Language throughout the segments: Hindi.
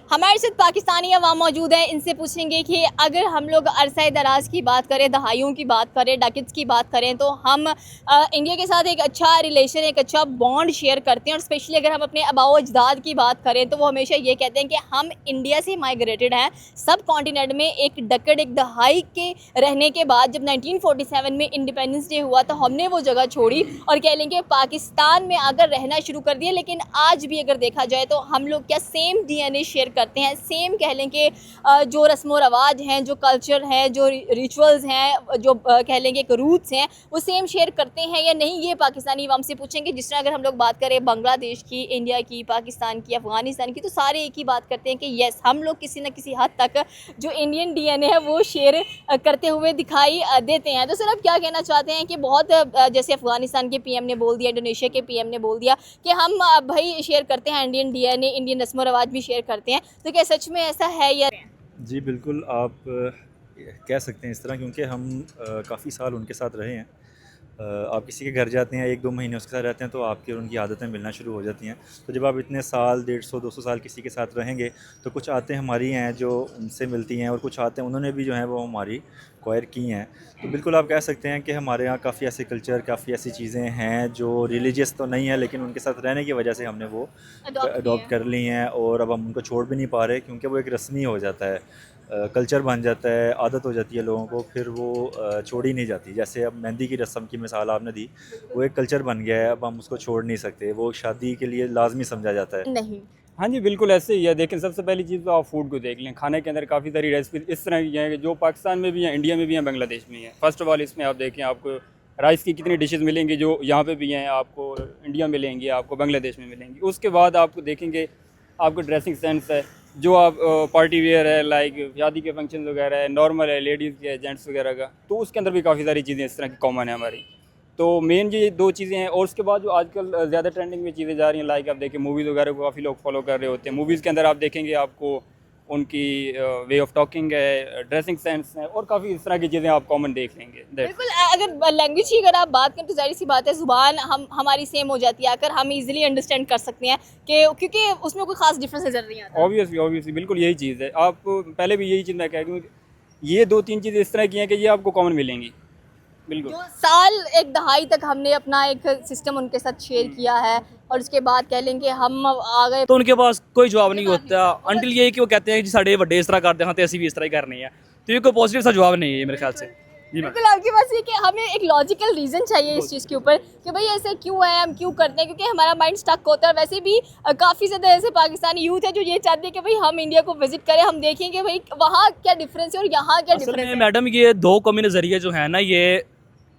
हमारे साथ पाकिस्तानी अवाम मौजूद है, इनसे पूछेंगे कि अगर हम लोग अरसा दराज की बात करें, दहाइयों की बात करें, डेकेड्स की बात करें, तो हम इंडिया के साथ एक अच्छा रिलेशन, एक अच्छा बॉन्ड शेयर करते हैं। और स्पेशली अगर हम अपने आबाओ अजदाद की बात करें तो वो हमेशा ये कहते हैं कि हम इंडिया से माइग्रेटेड हैं। सब कॉन्टिनेंट में एक डेकेड, एक दहाई के रहने के बाद जब 1947 में इंडिपेंडेंस डे हुआ तो हमने वो जगह छोड़ी और कह लें कि पाकिस्तान में आकर रहना शुरू कर दिया। लेकिन आज भी अगर देखा जाए तो हम लोग क्या सेम डीएनए शेयर करते हैं, सेम कह लें कि जो रस्म व रवाज हैं, जो कल्चर है, जो रिचुअल्स हैं, जो कह लेंगे एक रूट्स हैं, वो सेम शेयर करते हैं या नहीं, ये पाकिस्तानी अवाम से पूछेंगे। जिस तरह अगर हम लोग बात करें बांग्लादेश की, इंडिया की, पाकिस्तान की, अफ़गानिस्तान की, तो सारे एक ही बात करते हैं कि येस, हम लोग किसी न किसी हद तक जो इंडियन डीएनए है वो शेयर करते हुए दिखाई देते हैं। तो सर आप क्या कहना चाहते हैं कि बहुत जैसे अफ़गानिस्तान के पीएम ने बोल दिया, इंडोनेशिया के पीएम ने बोल दिया कि हम भाई शेयर करते हैं इंडियन डीएनए, इंडियन रस्म व रवाज भी शेयर करते हैं, तो क्या सच में ऐसा है या? जी बिल्कुल, आप कह सकते हैं इस तरह, क्योंकि हम काफ़ी साल उनके साथ रहे हैं। आप किसी के घर जाते हैं, 1-2 महीने उसके साथ रहते हैं तो आपकी और उनकी आदतें मिलना शुरू हो जाती हैं। तो जब आप इतने साल, 150-200 साल किसी के साथ रहेंगे तो कुछ आदतें हमारी हैं जो उनसे मिलती हैं और कुछ आदतें उन्होंने भी जो हैं वो हमारी एक्वायर की हैं। तो बिल्कुल आप कह सकते हैं कि हमारे यहाँ काफ़ी ऐसे कल्चर, काफ़ी ऐसी चीज़ें हैं जो रिलीजियस तो नहीं है, लेकिन उनके साथ रहने की वजह से हमने वो अडॉप्ट कर ली हैं और अब हम उनको छोड़ भी नहीं पा रहे, क्योंकि वो एक रस्मी हो जाता है, कल्चर बन जाता है, आदत हो जाती है लोगों को, फिर वो छोड़ी नहीं जाती। जैसे अब मेहंदी की रस्म की मिसाल आपने दी, वो एक कल्चर बन गया है, अब हम उसको छोड़ नहीं सकते, वो शादी के लिए लाजमी समझा जाता है। नहीं। हाँ जी, बिल्कुल ऐसे ही है। देखें, सबसे पहली चीज़ तो आप फूड को देख लें। खाने के अंदर काफ़ी सारी रेसिपी इस तरह की हैं कि जो पाकिस्तान में भी हैं, इंडिया में भी हैं, बांग्लादेश में हैं। फ़र्स्ट ऑफ ऑल इसमें आप देखें, आपको राइस की कितनी डिशेज़ मिलेंगी जो यहाँ पे भी हैं, आपको इंडिया में मिलेंगी, आपको बांग्लादेश में मिलेंगी। उसके बाद आपको देखेंगे, आपको ड्रेसिंग सेंस है, जो आप पार्टी वेयर है, लाइक शादी के फंक्शन वगैरह है, नॉर्मल है, लेडीज़ के, जेंट्स वगैरह का, तो उसके अंदर भी काफ़ी सारी चीज़ें इस तरह की कॉमन है हमारी। तो मेन ये 2 चीज़ें हैं। और उसके बाद जो आजकल ज़्यादा ट्रेंडिंग में चीज़ें जा रही हैं, लाइक आप देखिए मूवीज़ वगैरह को काफ़ी लोग फॉलो कर रहे होते हैं। मूवीज़ के अंदर आप देखेंगे, आपको उनकी वे ऑफ टॉकिंग है, ड्रेसिंग सेंस है, और काफ़ी इस तरह की चीज़ें आप कॉमन देख लेंगे। बिल्कुल, अगर लैंग्वेज की अगर आप बात करें तो ज़ाहिर सी बात है, ज़ुबान हमारी सेम हो जाती है, आकर हम इजीली अंडरस्टैंड कर सकते हैं कि क्योंकि उसमें कोई ख़ास डिफरेंस नज़र नहीं आता। ऑब्वियसली बिल्कुल यही चीज़ है। आप पहले भी यही चीज़ मैं कह दूँ, ये 2-3 चीज़ें इस तरह की हैं कि ये आपको कॉमन मिलेंगी। बिल्कुल। जो साल, एक दहाई तक हमने अपना एक सिस्टम उनके साथ शेयर किया है और उसके बाद कह लें कि हम आ गए तो उनके पास कोई जवाब नहीं होता अंटिल ये कि वो कहते हैं कि साढ़े वड्डे इस तरह करते हैं तो ऐसी भी इस तरह ही करनी है। तो ये कोई पॉजिटिव सा जवाब नहीं है मेरे ख्याल से। जी मैम। बिल्कुल आपके पास ये कि हमें एक लॉजिकल रीज़न चाहिए इस चीज़ के ऊपर कि भाई ऐसे क्यों है, हम क्यों करते हैं, क्योंकि हमारा माइंड स्टक होता है। वैसे भी काफ़ी ज़्यादा ऐसे पाकिस्तानी यूथ है जो ये चाहते हैं कि भाई हम इंडिया को विजिट करें, हम देखें कि भाई वहाँ क्या डिफरेंस है और यहाँ क्या असल डिफरेंस में है। मैडम ये 2 कौमी नज़रिए जो है ना, ये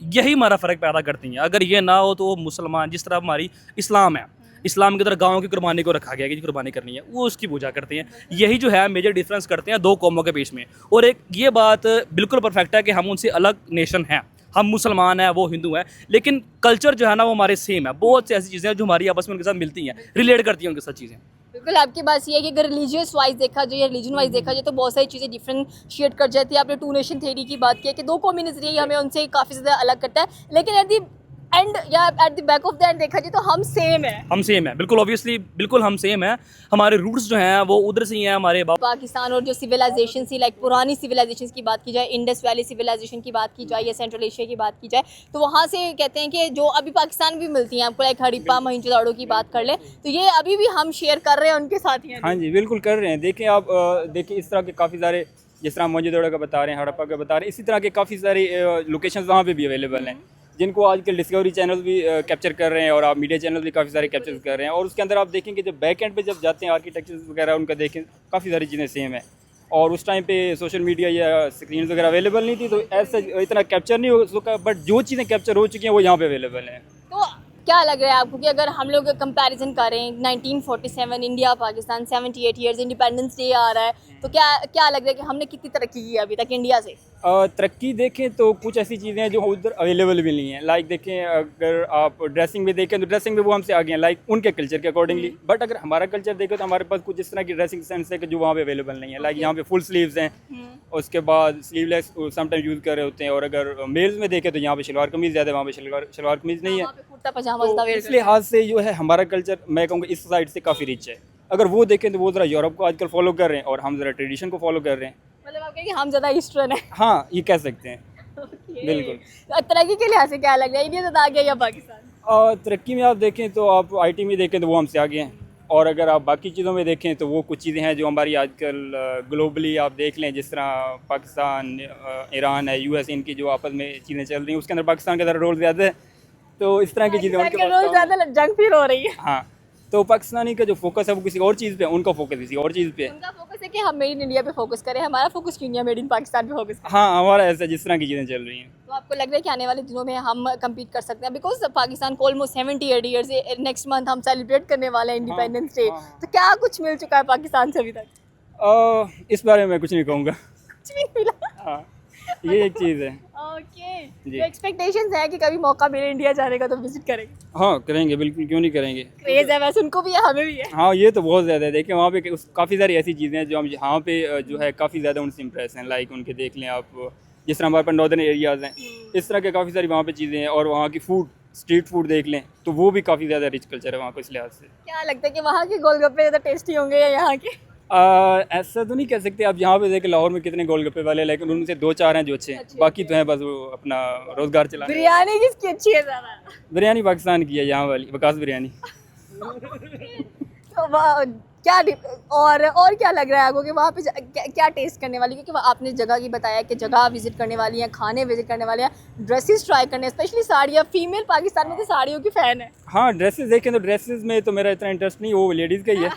यही हमारा फ़र्क पैदा करती हैं। अगर ये ना हो तो मुसलमान, जिस तरह हमारी इस्लाम है, इस्लाम की तरह गाँव की कुर्बानी को रखा गया है कि कुर्बानी करनी है, वो उसकी पूजा करते हैं। यही जो है मेजर डिफरेंस करते हैं 2 कौमों के बीच में। और एक ये बात बिल्कुल परफेक्ट है कि हम उनसे अलग नेशन हैं, हम मुसलमान हैं, वो हिंदू हैं, लेकिन कल्चर जो है ना वो हमारे सेम है। बहुत सी ऐसी चीज़ें हैं जो हमारी आपस में उनके साथ मिलती हैं, रिलेट करती हैं उनके साथ चीज़ें। बिल्कुल आपकी बात ये है कि अगर रिलीजियस वाइज देखा जाए या रिलीजन वाइज देखा जाए तो बहुत सारी चीज़ें डिफरेंशिएट कर जाती है। आपने 2 नेशन थ्योरी की बात की है कि 2 कौमी नज़रिए हमें उनसे काफ़ी ज़्यादा अलग करता है, लेकिन एट द एंड या at the back of the end देखा जाए तो हम सेम है। हम सेम है, बिल्कुल ऑब्वियसली, बिल्कुल हम सेम है। हमारे रूट्स जो हैं वो उधर से ही हैं। हमारे पाकिस्तान और जो सिविलाइजेशन थी, लाइक पुरानी सिविलाइजेशन की बात की जाए, इंडस वैली सिविलाइजेशन की बात की जाए या सेंट्रल एशिया की बात की जाए, तो वहाँ से कहते हैं कि जो अभी पाकिस्तान में भी मिलती हैं आपको, लाइक हड़प्पा मोहनजोदड़ो की बात कर लें, तो ये अभी भी हम शेयर कर रहे हैं उनके साथ ही। हाँ जी, बिल्कुल कर रहे हैं। देखें आप, देखिए इस तरह के काफ़ी सारे, जिस तरह मोहनजोदड़ो का बता रहे हैं, हड़प्पा का बता रहे हैं, इसी तरह के काफ़ी सारे लोकेशंस वहाँ पे भी अवेलेबल हैं, जिनको आजकल डिस्कवरी चैनल भी कैप्चर कर रहे हैं और आप मीडिया चैनल भी काफ़ी सारे कैप्चर कर रहे हैं। और उसके अंदर आप देखेंगे जब बैक एंड पे जब जाते हैं, आर्किटेक्चर वगैरह उनका देखें, काफ़ी सारी चीज़ें सेम है। और उस टाइम पे सोशल मीडिया या स्क्रीन वगैरह अवेलेबल नहीं थी, तो ऐसा इतना कैप्चर नहीं हो सका, बट जो चीज़ें कैप्चर हो चुकी हैं वो यहाँ पे अवेलेबल हैं। तो क्या लग रहा है आपको कि अगर हम लोग कंपैरिजन करें 1947 India Pakistan 78 years Independence Day आ रहा है, तो क्या लग रहा है कि हमने कितनी तरक्की की है अभी तक इंडिया से? तरक्की देखें तो कुछ ऐसी चीज़ें हैं जो उधर अवेलेबल भी नहीं है। लाइक देखें, अगर आप ड्रेसिंग में देखें तो ड्रेसिंग में वो हमसे आगे हैं, लाइक उनके कल्चर के अकॉर्डिंगली। बट अगर हमारा कल्चर देखें तो हमारे पास कुछ इस तरह की ड्रेसिंग सेंस है कि जो वहाँ पे अवेलेबल नहीं है। लाइक यहाँ पे फुल स्लीव्स हैं, उसके बाद स्लीवलेस समटाइम यूज़ कर रहे होते हैं। और अगर मेल्स में देखें तो यहाँ पे शलवार कमीज़ ज़्यादा है, वहाँ पे शलवार कमीज़ नहीं है। कुर्ता पजामा तो इस लिहाज से जो है हमारा कल्चर, मैं कहूँगा इस साइड से काफ़ी रिच है। अगर वो देखें तो वो ज़रा यूरोप को आजकल फॉलो कर रहे हैं और हम ज़रा ट्रेडिशन को फॉलो कर रहे हैं। मतलब आप कहें कि हम ज़्यादा ईस्टर्न है। हाँ, ये कह सकते हैं। बिल्कुल। तो तरक्की के लिहाज से क्या लग रहा है, इंडिया ज़्यादा आगे या पाकिस्तान? और तरक्की में आप देखें तो आप आईटी में देखें तो वो हमसे आगे हैं, और अगर आप बाकी चीज़ों में देखें तो वो कुछ चीज़ें हैं जो हमारी आजकल ग्लोबली आप देख लें, जिस तरह पाकिस्तान, ईरान है, यूएस, इनकी जो आपस में चीज़ें चल रही हैं उसके अंदर पाकिस्तान का ज़रा रोल ज़्यादा है, तो इस तरह की चीज़ें उनके पास रोल ज़्यादा जंग फिर हो रही है। हाँ, तो पाकिस्तानी का जो फोकस है वो किसी और चीज़ पे, उनका फोकस किसी और चीज़ पे है। उनका फोकस है कि हम मेड इन इंडिया पे फोकस करें, हमारा फोकस क्यों नहीं है मेड इन पाकिस्तान पे फोकस करें? हाँ, हमारा ऐसा जिस तरह की चीज़ें चल रही हैं। तो आपको लग रहा है कि आने वाले दिनों में हम कम्पीट कर सकते हैं? बिकॉज पाकिस्तान को ऑलमोस्ट 78 ईयर्स, नेक्स्ट मंथ हम सेलिब्रेट करने वाले हैं इंडिपेंडेंस डे, हाँ। तो क्या कुछ मिल चुका है पाकिस्तान से अभी तक? इस बारे में कुछ नहीं कहूँगा। कुछ भी नहीं मिला। हाँ, ये एक चीज़ है। ओके, जी। तो एक्सपेक्टेशंस है कि कभी मौका मिले इंडिया जाने का तो विजिट करेंगे। हाँ, करेंगे, बिल्कुल, क्यों नहीं करेंगे। क्रेज है वैसे, उनको भी है, हमें भी है। हाँ, ये तो बहुत ज़्यादा है। देखिए वहाँ पे काफ़ी सारी ऐसी चीज़ें हैं जो हम यहाँ पे जो है काफ़ी ज़्यादा उनसे इम्प्रेस हैं। लाइक उनके देख लें आप, जिस तरह हमारे पास नॉर्दर्न एरियाज़ हैं, इस तरह के काफ़ी सारी वहाँ पे चीज़ें हैं, और वहाँ की फूड, स्ट्रीट फूड देख लें तो वो भी काफ़ी ज़्यादा रिच कल्चर है वहाँ को इस लिहाज से। क्या लगता है कि वहाँ के गोलगप्पे ज़्यादा टेस्टी होंगे या यहाँ के? ऐसा तो नहीं कह सकते। आप यहाँ पे देखें लाहौर में कितने गोलगप्पे वाले हैं, लेकिन उनमें से 2-4 हैं जो अच्छे हैं, बाकी तो हैं बस वो अपना रोज़गार चला। बिरयानी किसकी अच्छी है ज़्यादा? बिरयानी पाकिस्तान की है, यहाँ वाली वकास बिरयानी। तो क्या और क्या लग रहा है आपको कि वहाँ पे क्या टेस्ट करने वाली, क्योंकि आपने जगह की बताया कि जगह विजिट करने वाली है, खाने विजिट करने वाले हैं, ड्रेसेस ट्राई करने, स्पेशली साड़ियाँ, फीमेल पाकिस्तान में तो साड़ियों की फ़ैन है। हाँ, ड्रेसेस देखें तो ड्रेसेस में तो मेरा इतना इंटरेस्ट नहीं, वो लेडीज़ का ही है,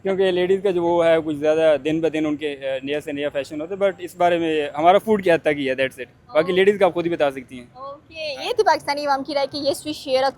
क्योंकि लेडीज़ का जो वो है कुछ ज़्यादा दिन ब दिन उनके नया से नया फैशन होता है। बट इस बारे में हमारा फूड की हद तक ही है, दैट्स इट। बाकी लेडीज़ का आप खुद ही बता सकती हैं। ओके, ये थी पाकिस्तानी अवाम की राय कि ये स्विच शेयर।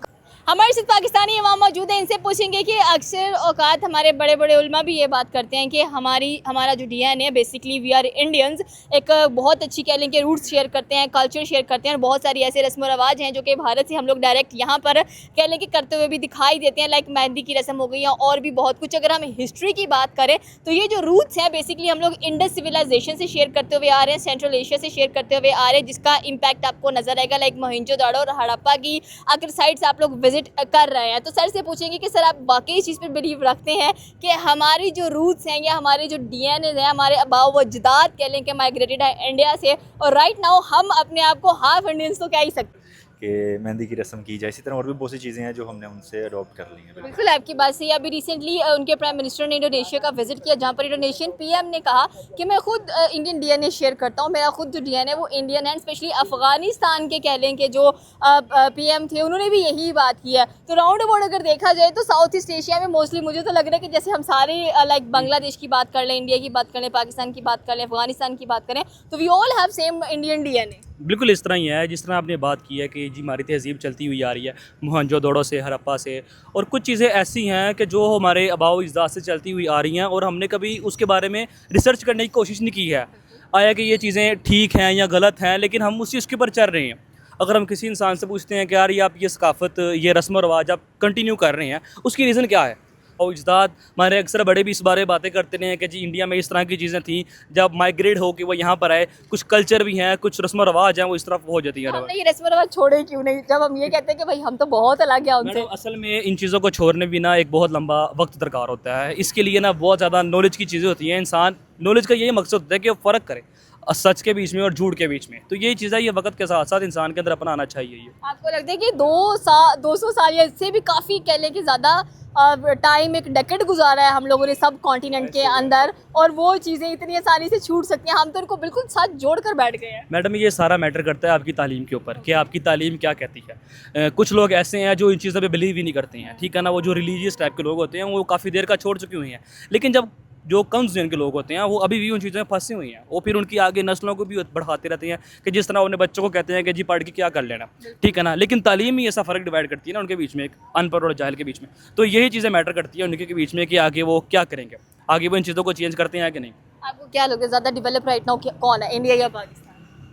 हमारे साथ पाकिस्तानी अवाम मौजूद है, इनसे पूछेंगे कि अक्सर औकात हमारे बड़े बड़े उलमा भी ये बात करते हैं कि हमारा जो डीएनए है, बेसिकली वी आर इंडियंस, एक बहुत अच्छी कह लें कि रूट्स शेयर करते हैं, कल्चर शेयर करते हैं, और बहुत सारी ऐसे रस्म व रवाज हैं जो कि भारत से हम लोग डायरेक्ट यहाँ पर कह लें कि करते हुए भी दिखाई देते हैं, लाइक मेहंदी की रस्म हो गई या और भी बहुत कुछ। अगर हम हिस्ट्री की बात करें तो ये जो रूट्स हैं बेसिकली हम लोग इंडस सिविलाइजेशन से शेयर करते हुए आ रहे हैं, सेंट्रल एशिया से शेयर करते हुए आ रहे हैं, जिसका इम्पैक्ट आपको नजर आएगा। लाइक मोहनजोदड़ो और हड़प्पा की अगर साइड्स आप लोग विजिट कर रहे हैं तो सर से पूछेंगे कि सर आप वाकई इस चीज़ पर बिलीव रखते हैं कि हमारी जो रूट्स हैं या हमारे जो डीएनए हैं, हमारे अबाव व अजदाद कह लें कि माइग्रेटेड है इंडिया से, और राइट नाउ हम अपने आप को हाफ इंडियंस तो कह ही सकते हैं? कि मेहंदी की रस्म की जाए, इसी तरह और भी बहुत सी चीज़ें हैं जो हमने उनसे अडॉप्ट कर ली हैं। बिल्कुल आपकी बात सही है। अभी रिसेंटली उनके प्राइम मिनिस्टर ने इंडोनेशिया का विजिट किया, जहाँ पर इंडोनेशियन पीएम ने कहा कि मैं खुद इंडियन डीएनए शेयर करता हूँ, मेरा खुद जो डीएनए वो इंडियन है। स्पेशली अफगानिस्तान के कह लें कि जो पीएम थे उन्होंने भी यही बात की है। तो राउंड अबाउट अगर देखा जाए तो साउथ ईस्ट एशिया में मोस्टली मुझे तो लग रहा है कि जैसे हम सारे लाइक बांग्लादेश की बात कर लें, इंडिया की बात कर लें, पाकिस्तान की बात कर लें, अफगानिस्तान की बात करें, तो we all have same Indian DNA. बिल्कुल इस तरह ही है जिस तरह आपने बात की है कि जी हमारी तहज़ीब चलती हुई आ रही है मोहनजोदड़ो से, हड़प्पा से, और कुछ चीज़ें ऐसी हैं कि जो हमारे आबाओ अजदाद से चलती हुई आ रही हैं और हमने कभी उसके बारे में रिसर्च करने की कोशिश नहीं की है। आया कि ये चीज़ें ठीक हैं या गलत हैं, लेकिन हम उसी उसके ऊपर चल रहे हैं। अगर हम किसी इंसान से पूछते हैं कि यार ये आप ये सकाफ़त, ये रस्म व रवाज आप कंटिन्यू कर रहे हैं, उसकी रीज़न क्या है? और अजदाद हमारे अक्सर बड़े भी इस बारे में बातें करते हैं कि जी इंडिया में इस तरह की चीज़ें थी, जब माइग्रेट हो के वो यहाँ पर आए, कुछ कल्चर भी हैं, कुछ रस्म व रवाज हैं, वो इस तरफ हो जाती हैं। हमने ये रस्म व रवाज छोड़े क्यों नहीं, जब हम ये कहते हैं कि भाई हम तो बहुत अलग है उनसे? मैडम असल में इन चीज़ों को छोड़ने भी ना एक बहुत लंबा वक्त दरकार होता है। इसके लिए ना बहुत ज़्यादा नॉलेज की चीज़ें होती हैं। इंसान नॉलेज का यही मकसद होता है कि वो फ़र्क करे सच के बीच में और झूठ के बीच में। तो यही चीज़ें ये वक्त के साथ साथ इंसान के अंदर अपना आना चाहिए। ये आपको लगता है कि 200 साल या इससे भी काफ़ी कह लें कि ज़्यादा टाइम, एक डेकेड गुजारा है हम लोगों ने सब कॉन्टिनेंट के अंदर, और वो चीज़ें इतनी आसानी से छूट सकती हैं? हम तो उनको बिल्कुल साथ जोड़ कर बैठ गए हैं। मैडम ये सारा मैटर करता है आपकी तालीम के ऊपर कि आपकी तालीम क्या कहती है। कुछ लोग ऐसे हैं जो इन चीज़ों पे बिलीव ही नहीं करते हैं, ठीक है ना। वो जो रिलीजियस टाइप के लोग होते हैं वो काफ़ी देर का छोड़ चुके हुए हैं, लेकिन जब जो कम जेन के लोग होते हैं वो अभी भी उन चीज़ों में फंसे हुए हैं। वो फिर उनकी आगे नस्लों को भी बढ़ाते रहते हैं कि जिस तरह उन्हें बच्चों को कहते हैं कि जी पढ़ के क्या कर लेना, ठीक है ना। लेकिन तालीम ही ऐसा फ़र्क डिवाइड करती है ना उनके बीच में, एक अनपढ़ और जाहिल के बीच में। तो यही चीज़ें मैटर करती है उनके के बीच में कि आगे वो क्या करेंगे, आगे वो इन चीज़ों को चेंज करते हैं कि नहीं। आपको क्या लगता है ज़्यादा डेवलप राइट नाउ कौन है, इंडिया या Pakistan?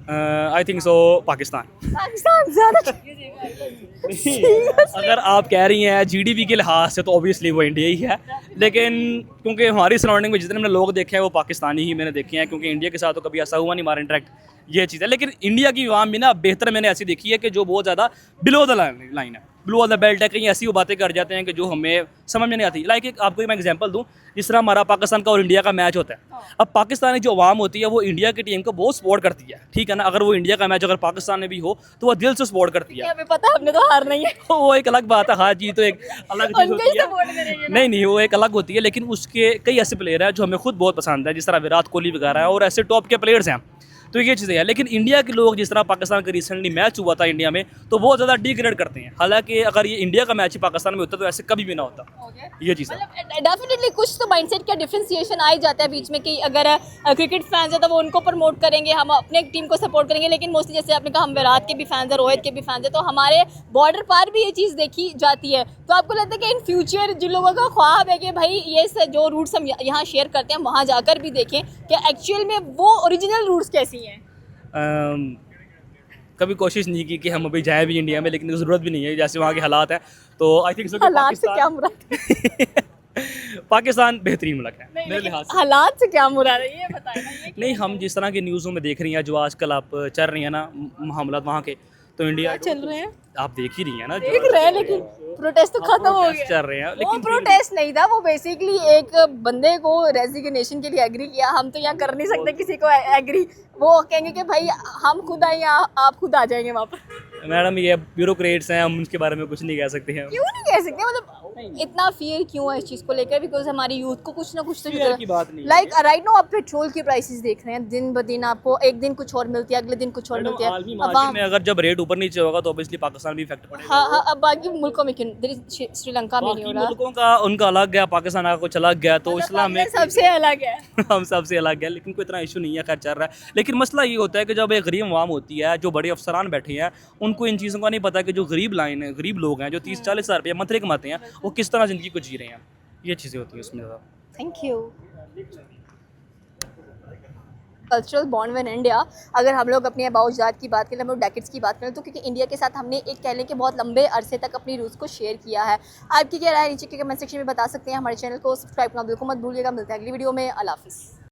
I think so Pakistan. Pakistan ज़्यादा। अगर आप कह रही हैं जीडीपी के लिहाज से तो ऑब्वियसली वो इंडिया ही है, लेकिन क्योंकि हमारी सराउंडिंग में जितने हमने लोग देखे हैं वो पाकिस्तानी ही मैंने देखे हैं, क्योंकि इंडिया के साथ तो कभी ऐसा हुआ नहीं हमारा इंटरेक्ट, ये चीज़ है। लेकिन इंडिया की आवाम भी ना बेहतर मैंने ऐसी देखी है कि जो बहुत ज़्यादा बिलो द लाइन है, ब्लू वाला बेल्ट है, कहीं ऐसी वो बातें कर जाते हैं कि जो हमें समझ में नहीं आती। लाइक एक आपको मैं एग्जांपल दूं, जिस तरह हमारा पाकिस्तान का और इंडिया का मैच होता है, अब पाकिस्तानी जो आवाम होती है वो इंडिया की टीम को बहुत सपोर्ट करती है, ठीक है ना। अगर वो इंडिया का मैच अगर पाकिस्तान में भी हो तो वो दिल से सपोर्ट करती है। हमें पता है, हमने तो हार नहीं है। वो एक अलग बात है, हाँ जी, तो एक अलग चीज़ उनको ही होती है। सपोर्ट करेंगे ना। नहीं नहीं, वो एक अलग होती है, लेकिन उसके कई ऐसे प्लेयर हैं जो हमें खुद बहुत पसंद है, जिस तरह विराट कोहली वगैरह है और ऐसे टॉप के प्लेयर्स हैं। तो ये चीज़ें हैं, लेकिन इंडिया के लोग, जिस तरह पाकिस्तान का रिसेंटली मैच हुआ था इंडिया में, तो बहुत ज़्यादा डिग्रेड करते हैं। हालांकि अगर ये इंडिया का मैच ही पाकिस्तान में होता तो ऐसे कभी भी ना होता। ये चीज़ है। मतलब डेफिनेटली कुछ तो माइंडसेट का डिफरेंशिएशन आ ही जाता है बीच में कि अगर क्रिकेट फैंस है तो वो उनको प्रमोट करेंगे, हम अपने टीम को सपोर्ट करेंगे। लेकिन मोस्टली जैसे आपने कहा हम विराट के भी फैंस हैं, रोहित के भी फैंस हैं, तो हमारे बॉर्डर पार भी ये चीज़ देखी जाती है। तो आपको लगता है कि इन फ्यूचर जिन लोगों का ख्वाब है कि भाई ये जो रूट्स हम यहाँ शेयर करते हैं वहाँ जाकर भी देखें कि एक्चुअल में वो ओरिजिनल रूट्स कैसी हैं? कभी कोशिश नहीं की कि हम अभी जाएं भी इंडिया में, लेकिन ज़रूरत भी नहीं है जैसे वहाँ के हालात हैं। तो आई थिंक सो हालात से क्या मुराद? पाकिस्तान बेहतरीन मुल्क है मेरे लिहाज से। हालात से क्या मुराद है ये बताएं ना। ये नहीं, हम जिस तरह की न्यूज़ों में देख रही हैं, जो आजकल आप चल रही हैं ना मामला वहाँ के, तो इंडिया क्या चल रहे हैं? आप देख ही रही हैं ना, देख रहे हैं, लेकिन प्रोटेस्ट तो खत्म हो गया। चल रहे हैं, वो लेकिन प्रोटेस्ट नहीं था, वो बेसिकली एक बंदे को रेजिग्नेशन के लिए एग्री किया। हम तो यहाँ कर नहीं सकते किसी को एग्री। वो कहेंगे कि भाई हम खुद आए, आप खुद आ जाएंगे वहाँ पर। मैडम ये ब्यूरोक्रेट्स हैं, हम उनके बारे में कुछ नहीं कह सकते हैं। क्यों नहीं कह सकते? मतलब इतना फियर क्यों है इस चीज़ को लेकर? बिकॉज हमारी यूथ को कुछ ना कुछ तो Fear की बात नहीं है। लाइक राइट नो आप पेट्रोल की प्राइसेस देख रहे हैं, दिन ब दिन आपको एक दिन कुछ और मिलती है, अगले दिन कुछ और मिलती है। आलमी अब मार्केट में अगर जब रेट ऊपर नीचे होगा तो ऑब्वियसली पाकिस्तान भी इफेक्ट पड़ेगा। हाँ हाँ, अब बाकी मुल्कों में क्यों? श्रीलंका में नहीं हो बाकी रहा। मुल्कों का उनका अलग गया, पाकिस्तान का कुछ अलग गया, तो इस्लाम में पाकिस्तान सबसे अलग है। हम सबसे अलग है, लेकिन कोई इतना इशू नहीं है, खैर चल रहा है। लेकिन मसला ये होता है कि जब एक गरीब अवाम होती है, जो बड़े अफसरान बैठे हैं, उनको इन चीज़ों का नहीं पता कि जो गरीब लाइन है, गरीब लोग हैं जो 30-40 हज़ार रुपये मंथली कमाते हैं, वो किस तरह ज़िंदगी को जी रहे हैं। ये चीज़ें होती हैं उसमें ज़्यादा। Thank you. Cultural bond with India, अगर हम लोग अपने आबाउजात की बात करें, हम लोग डेकेड्स की बात करें, तो क्योंकि इंडिया के साथ हमने एक कह लें कि बहुत लंबे अरसे तक अपनी रूट्स को शेयर किया है। आपकी क्या राय नीचे के कमेंट सेक्शन में बता सकते हैं। हमारे चैनल को सब्सक्राइब करना बिल्कुल मत भूलिएगा। मिलते हैं अगली वीडियो में। अल्लाह हाफिज़।